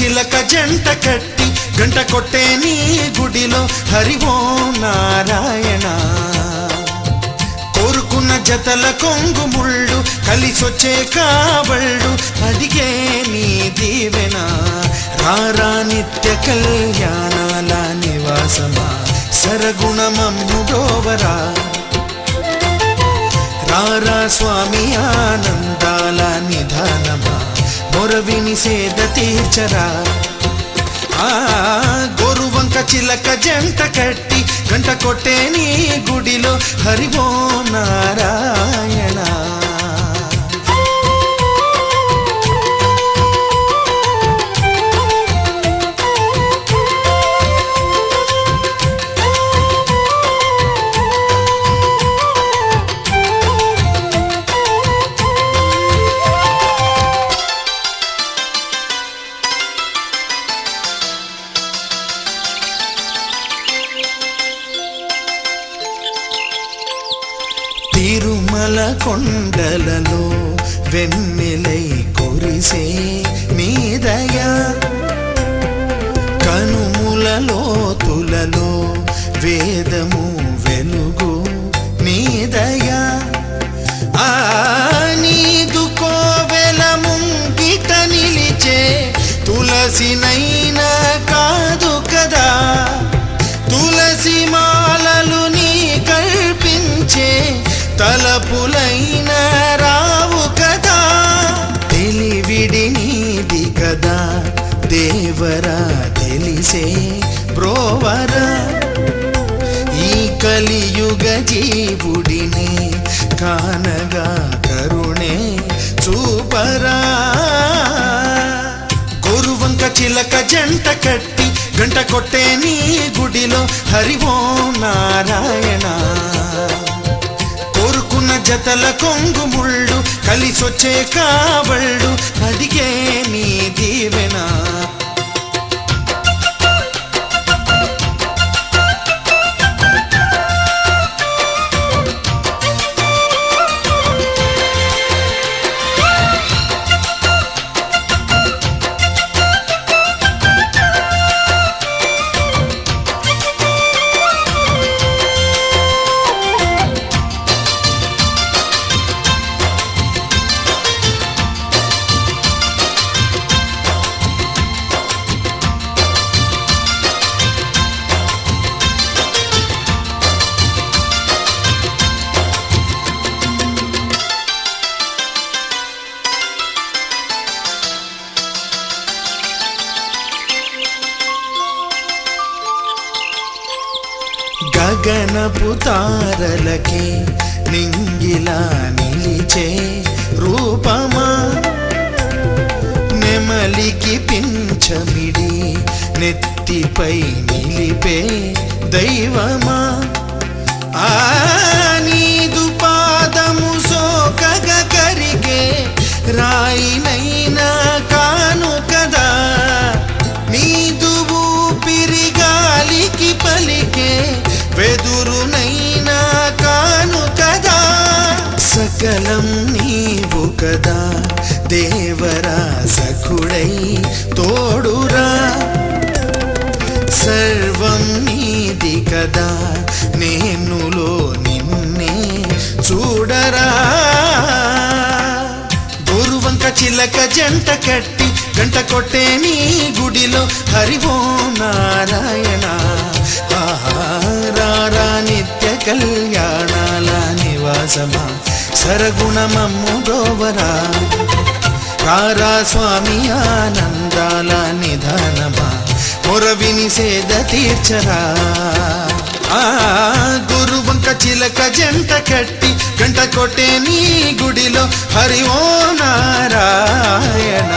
చిలక జంట కట్టి గంట కొట్టే నీ గుడిలో హరి ఓం నారాయణ. కోరుకున్న జతల కొంగు ముళ్ళు కలిసొచ్చే కాబళ్ళు అడిగే నీ దీవెన. రారా నిత్య కళ్యాణాల నివాసమా సరగుణమమ్ము బ్రోవరా. రారా స్వామి ఆనందాల నిధానమా మొరవిని సేద తీర్చరా. గోరువంక చిలక జంట కట్టి గంట కొట్టే నీ గుడిలో హరి ఓం నారాయణ. తిరుమల కొండలలో వెన్నెలై కురిసే నీ దయా. కనుముల లోతులలో వేదము వెలుగు నీ దయా. నీదు కోవెల ముంగిట నిలిచే తులసినైనా కాదు కదా. తులసి మాలలు నీ కల్పించే తలపులైన రావు కదా. తెలివిడి నీది కదా దేవరా తెలిసే బ్రోవరా. ఈ కలియుగ జీవుడిని కానగా కరుణే చూపరా. గోరువంక చిలక జంట కట్టి గంట కొట్టే నీ గుడిలో హరి ఓం నారాయణ. కోరుకున్న జతల కొంగు ముళ్ళు కలిసొచ్చే కాబళ్ళు అడిగే నీ దీవెన. గగనపు తారలకే నింగిలా నిలిచే రూపమా. నెమలికి పింఛమిడి నెత్తిపై నిలిపే దైవమా. నీదు పాదము సోకగ కరిగే రాయినైనా కాను కదా. నీదు ఊపిరి గాలికి పలికే వెదురునైనా కాను కదా. సకలం నీవు కదా దేవరా సఖుడై తోడురా. సర్వం నీది కదా నేనులో నిన్నే చూడరా. గోరువంక చిలక జంట కట్టి గంట కొట్టే నీ గుడిలో హరి ఓం నారాయణ. రారా నిత్య కళ్యాణాల నివాసమా సరగుణమమ్ము బ్రోవరా. రారా స్వామి ఆనందాల నిధానమా మొరవిని సేద తీర్చరా. గురువంక చిలక జంట కట్టి గంట కొట్టే నీ గుడిలో హరి ఓం నారాయణ.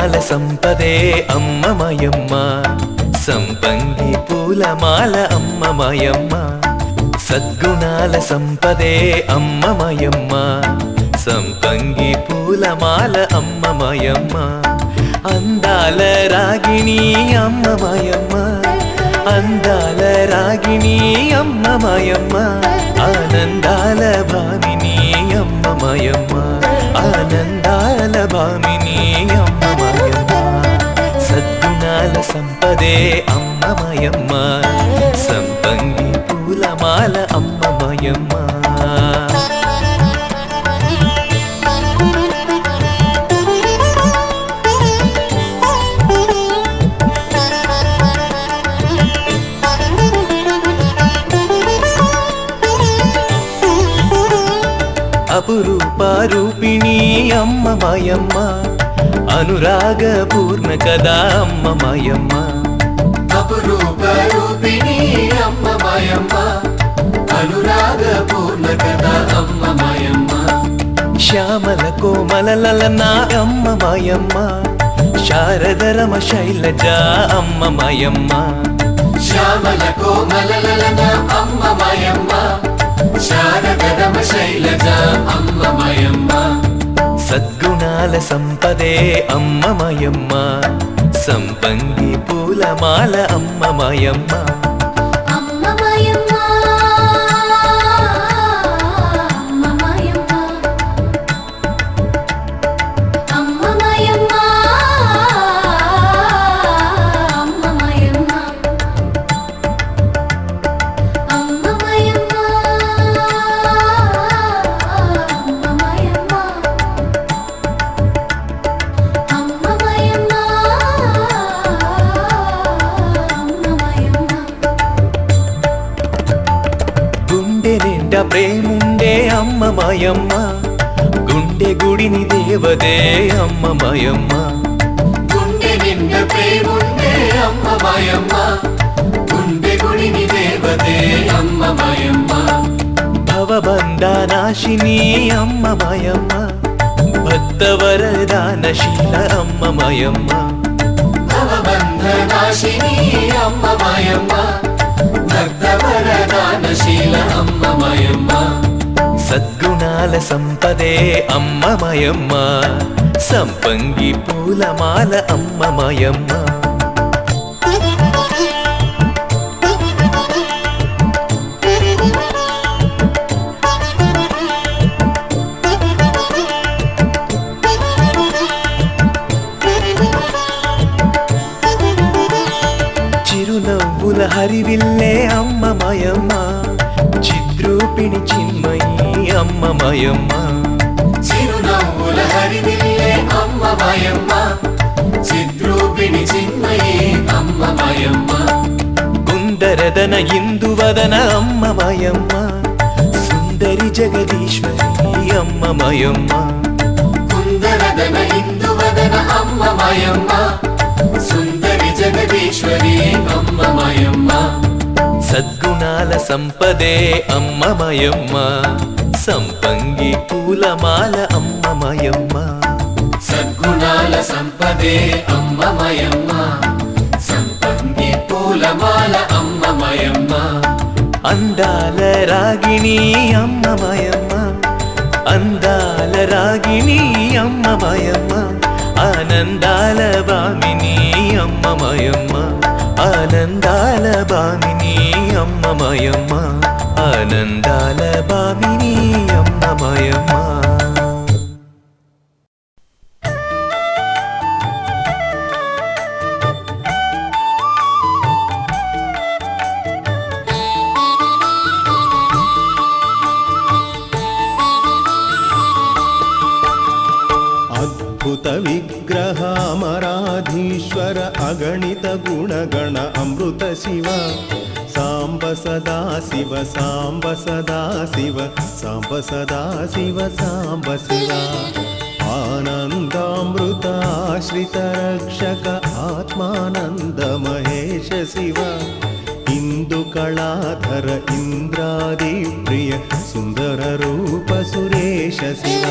సద్గుణాల సంపదే అమ్మ మాయమ్మ సంపంగి పూలమాల అమ్మ మాయమ్మ సద్గుణాల సంపదే అమ్మ మాయమ్మ సంపంగి పూలమాల అమ్మ మాయమ్మ అందాల రాగిణి అమ్మ మాయమ్మ అందాల రాగిణి అమ్మ మాయమ్మ ఆనందాల భామిని అమ్మ మాయమ్మ ఆనందాల భామిని అమ్మ మాయమ్మ సద్గుణాల సంపదే అమ్మ మాయమ్మ సంపంగి పూలమాల అమ్మ మాయమ్మ అపురూపారూపిణి అమ్మ మాయమ్మ అనురాగ పూర్ణ కదా అమ్మ మాయమ్మ అపురూపారూపిణి అమ్మ మాయమ్మ అనురాగ పూర్ణ కదా అమ్మ మాయమ్మ శ్యామల కోమలలన అమ్మ మాయమ్మ శారదరమ శైలజ అమ్మ మాయమ్మ శ్యామల కోమలలన అమ్మ మాయమ్మ శారదరమ శైలజ అమ్మ మాయమ్మ సద్గుణాల సంపదే అమ్మ మాయమ్మ సంపంగి పూలమాల అమ్మ మాయమ్మ అమ్మ మాయమ్మ అమ్మ మాయమ్మ అమ్మ మాయమ్మ అమ్మ మాయమ్మ అమ్మ మాయమ్మ అమ్మ మాయమ్మ అమ్మ మాయమ్మ అమ్మ మాయమ్మ గుండె నిండా ప్రేముండే అమ్మ మాయమ్మ గుండె గుడిని దేవదే అమ్మ మాయమ్మ గుండె నిండ ప్రేముండే అమ్మ మాయమ్మ గుండె గుడిని దేవతే అమ్మ మాయమ్మ భవబంధ నాశిని అమ్మ మాయమ్మ భక్తవరదానశీల అమ్మ మాయమ్మ భవబంధ నాశిని అమ్మ మాయమ్మ భక్తవరదానశీల అమ్మ మాయమ్మ సద్గుణాల సంపదే అమ్మ మాయమ్మ సంపంగి పూలమాల అమ్మ మాయమ్మ చిరునవ్వుల హరివిల్లే అమ్మ మాయమ్మ చిద్రూపిణి చిన్మయి అమ్మ మాయమ్మ చిరునవ్వుల హరివిల్లే అమ్మ మాయమ్మ చిద్రూపిణి చిన్మయి అమ్మ మాయమ్మ కుందరదన ఇందువదన అమ్మ మాయమ్మ సుందరి జగదీశ్వరి అమ్మ మాయమ్మ కుందరదన ఇందువదన అమ్మ మాయమ్మ సుందరి జగదీశ్వరి అమ్మ మాయమ్మ సద్గుణాల సంపదే అమ్మ మాయమ్మ సంపంగి పూలమాల అమ్మ మాయమ్మ సద్గుణాల సంపదే అమ్మ మాయమ్మ సంపంగి పూలమాల అమ్మ మాయమ్మ అందాల రాగిణి అమ్మ మాయమ్మ అందాల రాగిణి అమ్మ మాయమ్మ ఆనందాల భామిని అమ్మ మాయమ్మ ఆనందాల భామిని అమ్మ మాయమ్మ ఆనందాల భామిని అమ్మ మాయమ్మ अद्भुत विग्रहामराधीश्वर अगणित गुणगण अमृत शिव सांब सदा शिव सांब सदा शिव सांब सदा शिव सांब शिव आनन्दामृत आश्रित रक्षक आत्मानन्द महेश शिव इंदु कलाधर इंद्रादि प्रिय सुंदर रूप सुरेश शिव